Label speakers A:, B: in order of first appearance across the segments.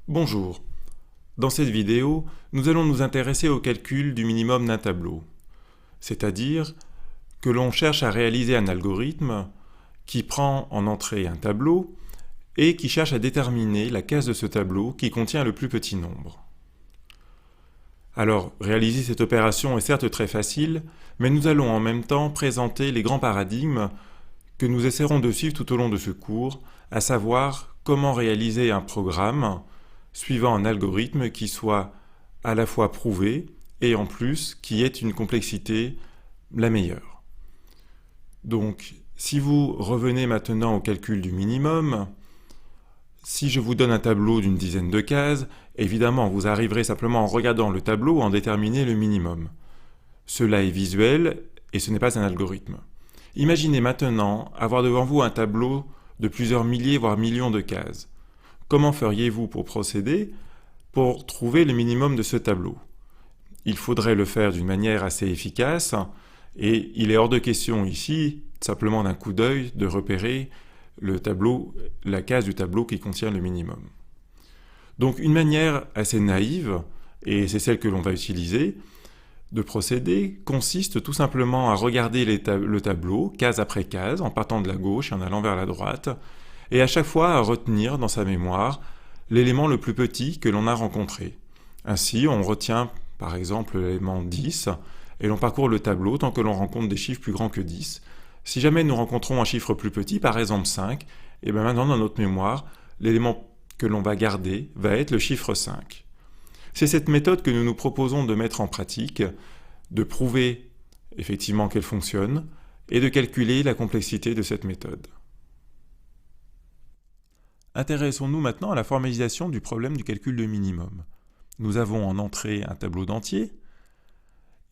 A: Bonjour. Dans cette vidéo, nous allons nous intéresser au calcul du minimum d'un tableau. C'est-à-dire que l'on cherche à réaliser un algorithme qui prend en entrée un tableau et qui cherche à déterminer la case de ce tableau qui contient le plus petit nombre. Alors, réaliser cette opération est certes très facile, mais nous allons en même temps présenter les grands paradigmes que nous essaierons de suivre tout au long de ce cours, à savoir comment réaliser un programme suivant un algorithme qui soit à la fois prouvé et en plus qui ait une complexité la meilleure. Donc, si vous revenez maintenant au calcul du minimum, si je vous donne un tableau d'une dizaine de cases, évidemment vous arriverez simplement en regardant le tableau à en déterminer le minimum. Cela est visuel et ce n'est pas un algorithme. Imaginez maintenant avoir devant vous un tableau de plusieurs milliers voire millions de cases. Comment feriez-vous pour procéder pour trouver le minimum de ce tableau? Il faudrait le faire d'une manière assez efficace et il est hors de question ici, simplement d'un coup d'œil, de repérer le tableau, la case du tableau qui contient le minimum. Donc une manière assez naïve, et c'est celle que l'on va utiliser, de procéder consiste tout simplement à regarder le tableau, case après case, en partant de la gauche et en allant vers la droite, et à chaque fois à retenir dans sa mémoire l'élément le plus petit que l'on a rencontré. Ainsi, on retient par exemple l'élément 10, et l'on parcourt le tableau tant que l'on rencontre des chiffres plus grands que 10. Si jamais nous rencontrons un chiffre plus petit, par exemple 5, et bien maintenant dans notre mémoire, l'élément que l'on va garder va être le chiffre 5. C'est cette méthode que nous nous proposons de mettre en pratique, de prouver effectivement qu'elle fonctionne, et de calculer la complexité de cette méthode. Intéressons-nous maintenant à la formalisation du problème du calcul de minimum. Nous avons en entrée un tableau d'entiers,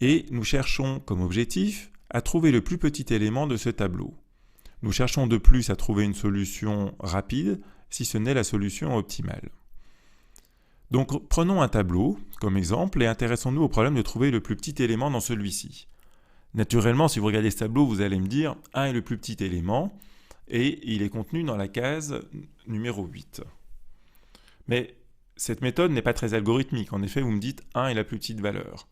A: et nous cherchons comme objectif à trouver le plus petit élément de ce tableau. Nous cherchons de plus à trouver une solution rapide, si ce n'est la solution optimale. Donc prenons un tableau comme exemple et intéressons-nous au problème de trouver le plus petit élément dans celui-ci. Naturellement, si vous regardez ce tableau, vous allez me dire 1 est le plus petit élément et il est contenu dans la case numéro 8. Mais cette méthode n'est pas très algorithmique. En effet, vous me dites 1 est la plus petite valeur.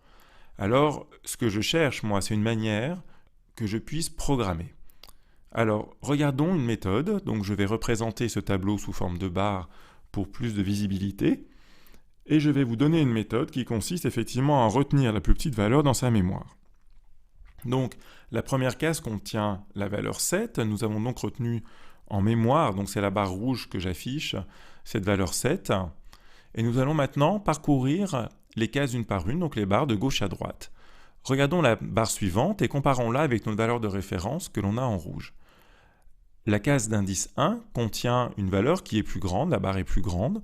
A: Alors, ce que je cherche, moi, c'est une manière que je puisse programmer. Alors, regardons une méthode. Donc, je vais représenter ce tableau sous forme de barre pour plus de visibilité. Et je vais vous donner une méthode qui consiste effectivement à retenir la plus petite valeur dans sa mémoire. Donc, la première case contient la valeur 7. Nous avons donc retenu en mémoire, donc c'est la barre rouge que j'affiche, cette valeur 7. Et nous allons maintenant parcourir les cases une par une, donc les barres de gauche à droite. Regardons la barre suivante et comparons-la avec notre valeur de référence que l'on a en rouge. La case d'indice 1 contient une valeur qui est plus grande, la barre est plus grande.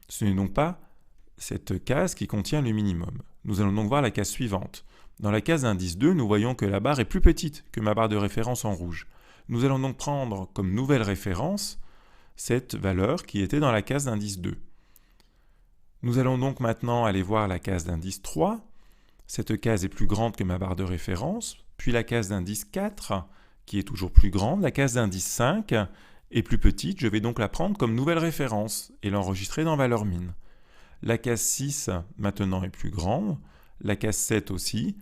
A: Ce n'est donc pas cette case qui contient le minimum. Nous allons donc voir la case suivante. Dans la case d'indice 2, nous voyons que la barre est plus petite que ma barre de référence en rouge. Nous allons donc prendre comme nouvelle référence cette valeur qui était dans la case d'indice 2. Nous allons donc maintenant aller voir la case d'indice 3. Cette case est plus grande que ma barre de référence. Puis la case d'indice 4, qui est toujours plus grande. La case d'indice 5 est plus petite. Je vais donc la prendre comme nouvelle référence et l'enregistrer dans valeur min. La case 6 maintenant est plus grande. La case 7 aussi.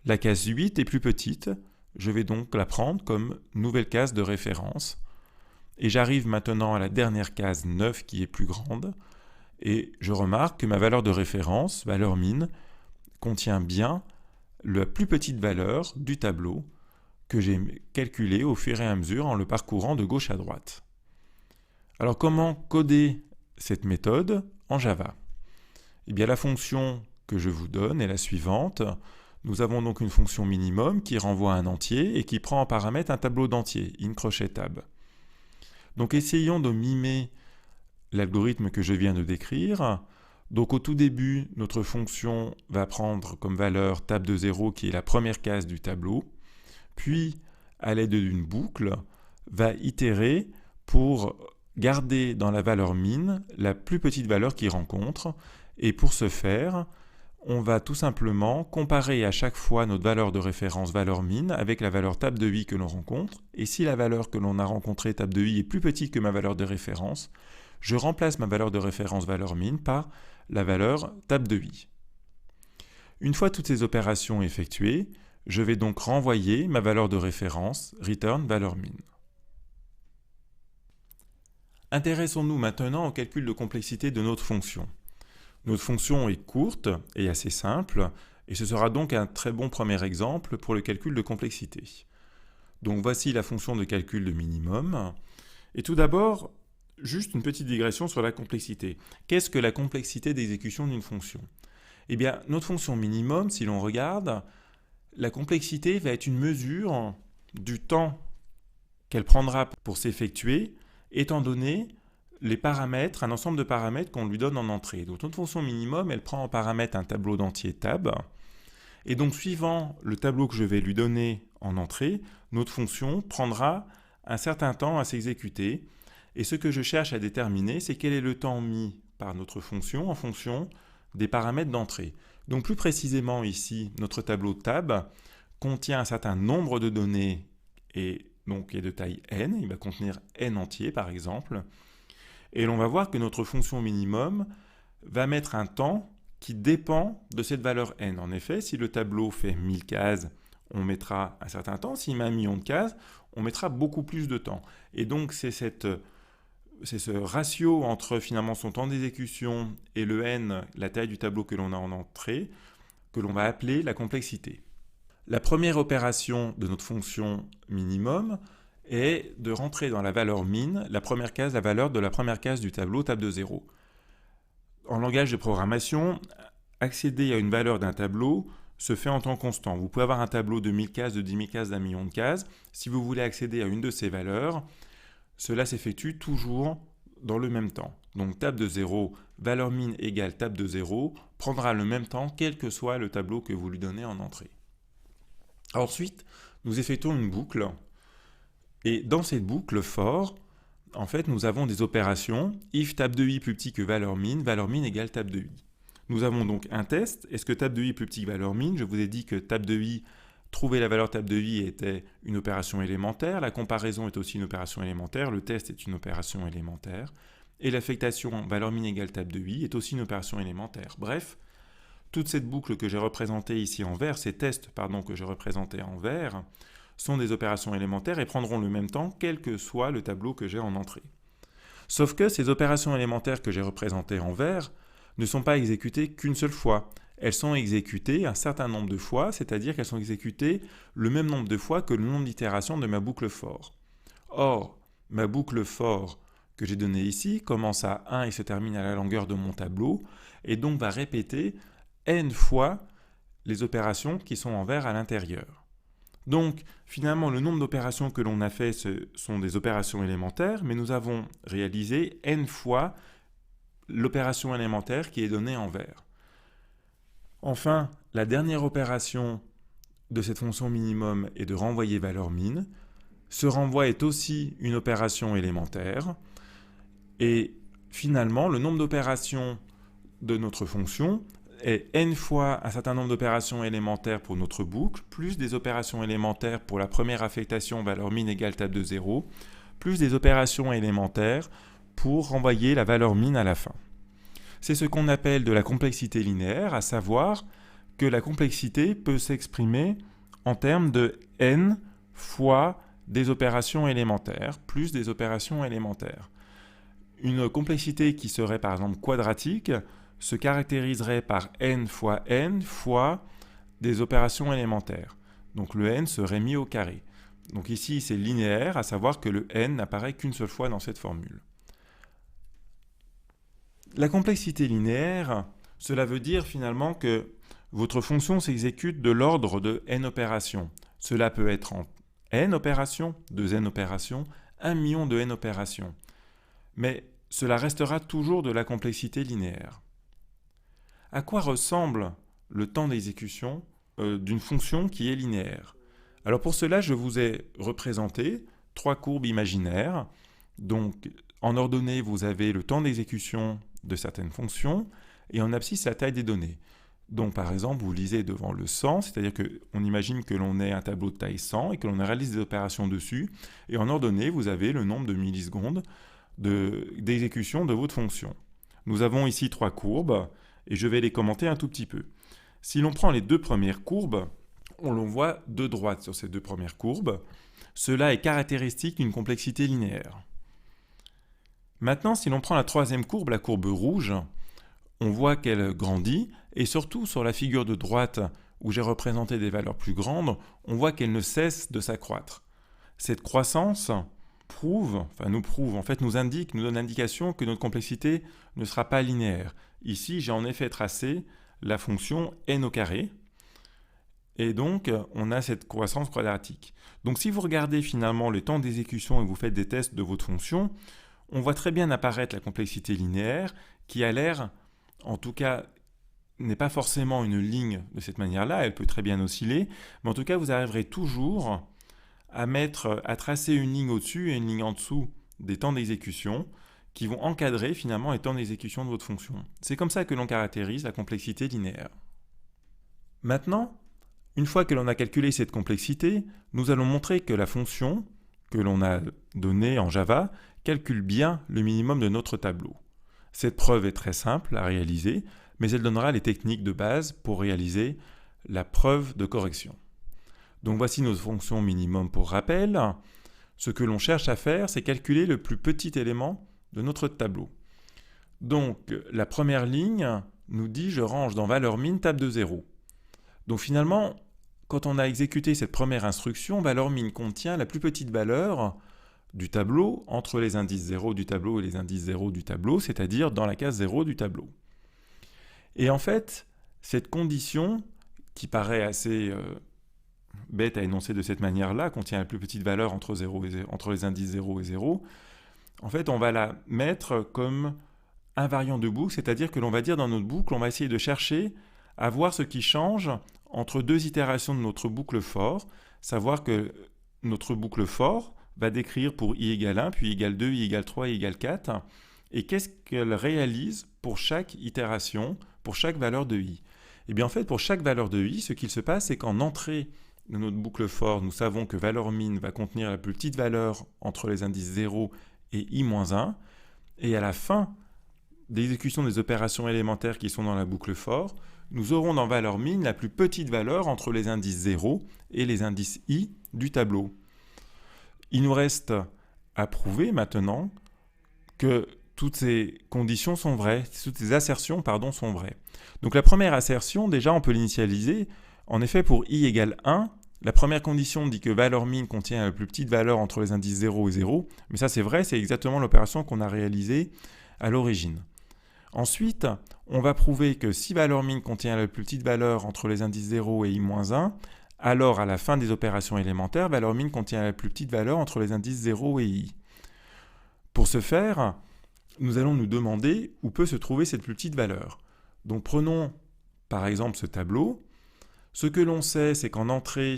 A: La case 8 est plus petite. Je vais donc la prendre comme nouvelle case de référence. Et j'arrive maintenant à la dernière case 9 qui est plus grande. Et je remarque que ma valeur de référence, valeur min, contient bien la plus petite valeur du tableau que j'ai calculé au fur et à mesure en le parcourant de gauche à droite. Alors comment coder cette méthode en Java? Eh bien la fonction que je vous donne est la suivante. Nous avons donc une fonction minimum qui renvoie à un entier et qui prend en paramètre un tableau d'entiers, in_tab. Donc essayons de mimer l'algorithme que je viens de décrire. Donc au tout début, notre fonction va prendre comme valeur tab de 0 qui est la première case du tableau, puis à l'aide d'une boucle, va itérer pour garder dans la valeur min la plus petite valeur qu'il rencontre, et pour ce faire, on va tout simplement comparer à chaque fois notre valeur de référence valeur min avec la valeur tab de i que l'on rencontre, et si la valeur que l'on a rencontrée tab de i est plus petite que ma valeur de référence, je remplace ma valeur de référence valeur min par la valeur tab de i. Une fois toutes ces opérations effectuées, je vais donc renvoyer ma valeur de référence return valeur min. Intéressons-nous maintenant au calcul de complexité de notre fonction. Notre fonction est courte et assez simple, et ce sera donc un très bon premier exemple pour le calcul de complexité. Donc voici la fonction de calcul de minimum. Et tout d'abord, juste une petite digression sur la complexité. Qu'est-ce que la complexité d'exécution d'une fonction? Eh bien, notre fonction minimum, si l'on regarde, la complexité va être une mesure du temps qu'elle prendra pour s'effectuer, étant donné les paramètres, un ensemble de paramètres qu'on lui donne en entrée. Donc notre fonction minimum, elle prend en paramètre un tableau d'entier tab, et donc suivant le tableau que je vais lui donner en entrée, notre fonction prendra un certain temps à s'exécuter, et ce que je cherche à déterminer, c'est quel est le temps mis par notre fonction en fonction des paramètres d'entrée. Donc plus précisément ici, notre tableau tab contient un certain nombre de données et donc est de taille n, il va contenir n entier par exemple, et l'on va voir que notre fonction minimum va mettre un temps qui dépend de cette valeur n. En effet, si le tableau fait 1000 cases, on mettra un certain temps, s'il met 1 million de cases, on mettra beaucoup plus de temps. Et donc c'est ce ratio entre finalement son temps d'exécution et le n, la taille du tableau que l'on a en entrée, que l'on va appeler la complexité. La première opération de notre fonction minimum est de rentrer dans la valeur min, la première case, la valeur de la première case du tableau, table de 0. En langage de programmation, accéder à une valeur d'un tableau se fait en temps constant. Vous pouvez avoir un tableau de 1000 cases, de 10 000 cases, d'1 million de cases. Si vous voulez accéder à une de ces valeurs, cela s'effectue toujours dans le même temps. Donc table de 0, valeur min égale table de 0, prendra le même temps quel que soit le tableau que vous lui donnez en entrée. Ensuite, nous effectuons une boucle. Et dans cette boucle for, en fait, nous avons des opérations if tab de i plus petit que valeur min égale tab de i. Nous avons donc un test. Est-ce que tab de i est plus petit que valeur min? Je vous ai dit que tab de i, trouver la valeur tab de i était une opération élémentaire. La comparaison est aussi une opération élémentaire. Le test est une opération élémentaire. Et l'affectation valeur min égale tab de i est aussi une opération élémentaire. Bref, toute cette boucle que j'ai représentée ici en vert, ces tests que j'ai représentés en vert, sont des opérations élémentaires et prendront le même temps quel que soit le tableau que j'ai en entrée. Sauf que ces opérations élémentaires que j'ai représentées en vert ne sont pas exécutées qu'une seule fois. Elles sont exécutées un certain nombre de fois, c'est-à-dire qu'elles sont exécutées le même nombre de fois que le nombre d'itérations de ma boucle for. Or, ma boucle for que j'ai donnée ici commence à 1 et se termine à la longueur de mon tableau, et donc va répéter n fois les opérations qui sont en vert à l'intérieur. Donc, finalement, le nombre d'opérations que l'on a fait, ce sont des opérations élémentaires, mais nous avons réalisé n fois l'opération élémentaire qui est donnée en vert. Enfin, la dernière opération de cette fonction minimum est de renvoyer valeur min. Ce renvoi est aussi une opération élémentaire. Et finalement, le nombre d'opérations de notre fonction est n fois un certain nombre d'opérations élémentaires pour notre boucle, plus des opérations élémentaires pour la première affectation valeur min égale table de 0, plus des opérations élémentaires pour renvoyer la valeur min à la fin. C'est ce qu'on appelle de la complexité linéaire, à savoir que la complexité peut s'exprimer en termes de n fois des opérations élémentaires, plus des opérations élémentaires. Une complexité qui serait par exemple quadratique se caractériserait par n fois des opérations élémentaires. Donc le n serait mis au carré. Donc ici c'est linéaire, à savoir que le n n'apparaît qu'une seule fois dans cette formule. La complexité linéaire, cela veut dire finalement que votre fonction s'exécute de l'ordre de n opérations. Cela peut être en n opérations, 2n opérations, 1 million de n opérations. Mais cela restera toujours de la complexité linéaire. À quoi ressemble le temps d'exécution d'une fonction qui est linéaire? Alors pour cela, je vous ai représenté 3 courbes imaginaires. Donc en ordonnée, vous avez le temps d'exécution de certaines fonctions et en abscisse la taille des données. Donc par exemple, vous lisez devant le 100, c'est-à-dire qu'on imagine que l'on ait un tableau de taille 100 et que l'on réalise des opérations dessus. Et en ordonnée, vous avez le nombre de millisecondes d'exécution de votre fonction. Nous avons ici 3 courbes et je vais les commenter un tout petit peu. Si l'on prend les 2 premières courbes, on le voit de droite sur ces 2 premières courbes. Cela est caractéristique d'une complexité linéaire. Maintenant, si l'on prend la 3e courbe, la courbe rouge, on voit qu'elle grandit et surtout sur la figure de droite où j'ai représenté des valeurs plus grandes, on voit qu'elle ne cesse de s'accroître. Cette croissance nous indique, nous donne l'indication que notre complexité ne sera pas linéaire. Ici, j'ai en effet tracé la fonction n au carré, et donc on a cette croissance quadratique. Donc si vous regardez finalement le temps d'exécution et vous faites des tests de votre fonction, on voit très bien apparaître la complexité linéaire qui a l'air, en tout cas, n'est pas forcément une ligne de cette manière-là, elle peut très bien osciller, mais en tout cas vous arriverez toujours à tracer une ligne au-dessus et une ligne en dessous des temps d'exécution qui vont encadrer finalement les temps d'exécution de votre fonction. C'est comme ça que l'on caractérise la complexité linéaire. Maintenant, une fois que l'on a calculé cette complexité, nous allons montrer que la fonction que l'on a donnée en Java calcule bien le minimum de notre tableau. Cette preuve est très simple à réaliser, mais elle donnera les techniques de base pour réaliser la preuve de correction. Donc voici nos fonctions minimum pour rappel. Ce que l'on cherche à faire, c'est calculer le plus petit élément de notre tableau. Donc la première ligne nous dit je range dans valeur min table de 0. Donc finalement, quand on a exécuté cette première instruction, valeur min contient la plus petite valeur du tableau entre les indices 0 du tableau et les indices 0 du tableau, c'est-à-dire dans la case 0 du tableau. Et en fait, cette condition, qui paraît assez bête à énoncer de cette manière-là, contient la plus petite valeur entre les indices 0 et 0, en fait, on va la mettre comme invariant de boucle, c'est-à-dire que l'on va dire dans notre boucle, on va essayer de chercher à voir ce qui change entre 2 itérations de notre boucle for, savoir que notre boucle for va décrire pour i égale 1, puis i égale 2, i égale 3, i égale 4, et qu'est-ce qu'elle réalise pour chaque itération, pour chaque valeur de i. Et bien en fait, pour chaque valeur de i, ce qu'il se passe, c'est qu'en entrée de notre boucle for, nous savons que valeur min va contenir la plus petite valeur entre les indices 0 et i-1, et à la fin d'exécution des opérations élémentaires qui sont dans la boucle for, nous aurons dans valeur min la plus petite valeur entre les indices 0 et les indices i du tableau. Il nous reste à prouver maintenant que toutes ces conditions sont vraies, toutes ces assertions sont vraies. Donc la première assertion, déjà on peut l'initialiser. En effet, pour i égale 1, la première condition dit que valeur min contient la plus petite valeur entre les indices 0 et 0, mais ça c'est vrai, c'est exactement l'opération qu'on a réalisée à l'origine. Ensuite, on va prouver que si valeur min contient la plus petite valeur entre les indices 0 et i-1, alors à la fin des opérations élémentaires, valeur min contient la plus petite valeur entre les indices 0 et i. Pour ce faire, nous allons nous demander où peut se trouver cette plus petite valeur. Donc prenons par exemple ce tableau. Ce que l'on sait, c'est qu'en entrée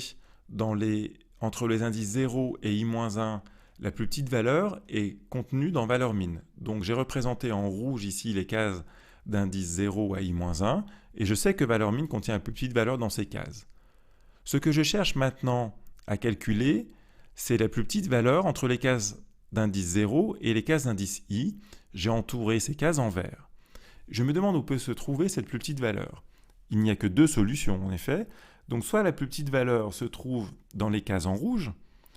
A: entre les indices 0 et i-1, la plus petite valeur est contenue dans valeur min. Donc j'ai représenté en rouge ici les cases d'indice 0 à i-1, et je sais que valeur min contient la plus petite valeur dans ces cases. Ce que je cherche maintenant à calculer, c'est la plus petite valeur entre les cases d'indice 0 et les cases d'indice i. J'ai entouré ces cases en vert. Je me demande où peut se trouver cette plus petite valeur. Il n'y a que 2 solutions en effet. Donc soit la plus petite valeur se trouve dans les cases en rouge,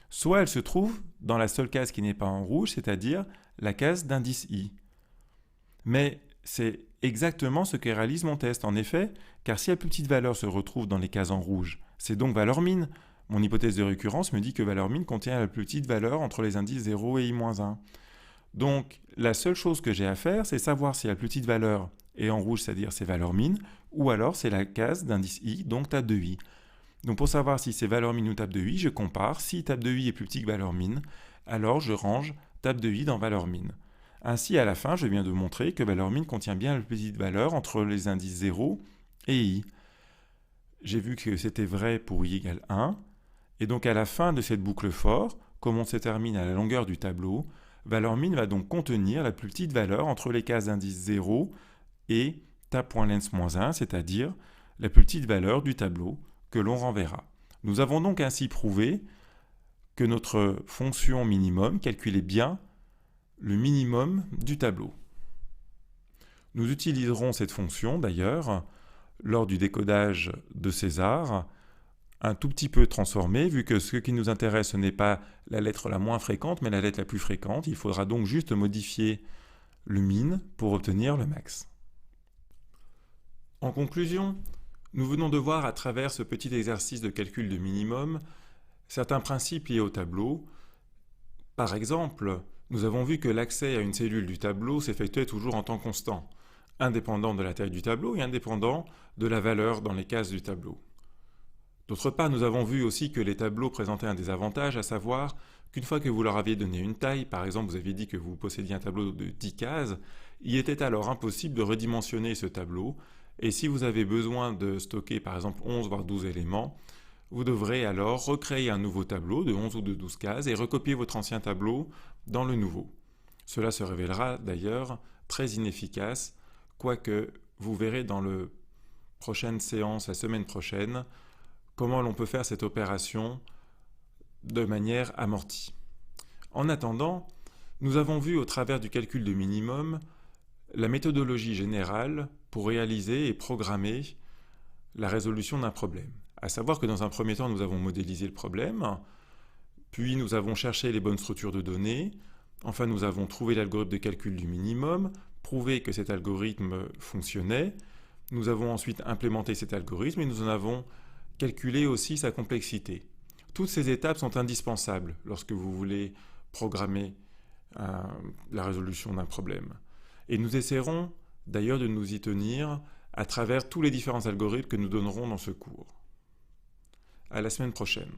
A: soit elle se trouve dans la seule case qui n'est pas en rouge, c'est-à-dire la case d'indice i. Mais c'est exactement ce que réalise mon test en effet, car si la plus petite valeur se retrouve dans les cases en rouge, c'est donc valeur min. Mon hypothèse de récurrence me dit que valeur min contient la plus petite valeur entre les indices 0 et i-1. Donc la seule chose que j'ai à faire, c'est savoir si la plus petite valeur est en rouge, c'est-à-dire c'est valeur min, ou alors c'est la case d'indice i, donc table de i. Donc pour savoir si c'est valeur min ou table de i, je compare. Si table de i est plus petit que valeur min, alors je range table de i dans valeur min. Ainsi, à la fin, je viens de montrer que valeur min contient bien la plus petite valeur entre les indices 0 et i. J'ai vu que c'était vrai pour i égale 1. Et donc à la fin de cette boucle for, comme on se termine à la longueur du tableau, valeur min va donc contenir la plus petite valeur entre les cases d'indice 0 et tab.length-1, c'est-à-dire la plus petite valeur du tableau que l'on renverra. Nous avons donc ainsi prouvé que notre fonction minimum calculait bien le minimum du tableau. Nous utiliserons cette fonction d'ailleurs lors du décodage de César, un tout petit peu transformé, vu que ce qui nous intéresse, ce n'est pas la lettre la moins fréquente, mais la lettre la plus fréquente. Il faudra donc juste modifier le min pour obtenir le max. En conclusion, nous venons de voir à travers ce petit exercice de calcul de minimum certains principes liés au tableau. Par exemple, nous avons vu que l'accès à une cellule du tableau s'effectuait toujours en temps constant, indépendant de la taille du tableau et indépendant de la valeur dans les cases du tableau. D'autre part, nous avons vu aussi que les tableaux présentaient un désavantage, à savoir qu'une fois que vous leur aviez donné une taille, par exemple vous aviez dit que vous possédiez un tableau de 10 cases, il était alors impossible de redimensionner ce tableau, et si vous avez besoin de stocker par exemple 11 voire 12 éléments, vous devrez alors recréer un nouveau tableau de 11 ou de 12 cases et recopier votre ancien tableau dans le nouveau. Cela se révélera d'ailleurs très inefficace, quoique vous verrez dans la prochaine séance, la semaine prochaine, comment l'on peut faire cette opération de manière amortie. En attendant, nous avons vu au travers du calcul de minimum la méthodologie générale pour réaliser et programmer la résolution d'un problème. À savoir que dans un premier temps, nous avons modélisé le problème, puis nous avons cherché les bonnes structures de données, enfin nous avons trouvé l'algorithme de calcul du minimum, prouvé que cet algorithme fonctionnait, nous avons ensuite implémenté cet algorithme et nous en avons calculer aussi sa complexité. Toutes ces étapes sont indispensables lorsque vous voulez programmer la résolution d'un problème. Et nous essaierons d'ailleurs de nous y tenir à travers tous les différents algorithmes que nous donnerons dans ce cours. À la semaine prochaine.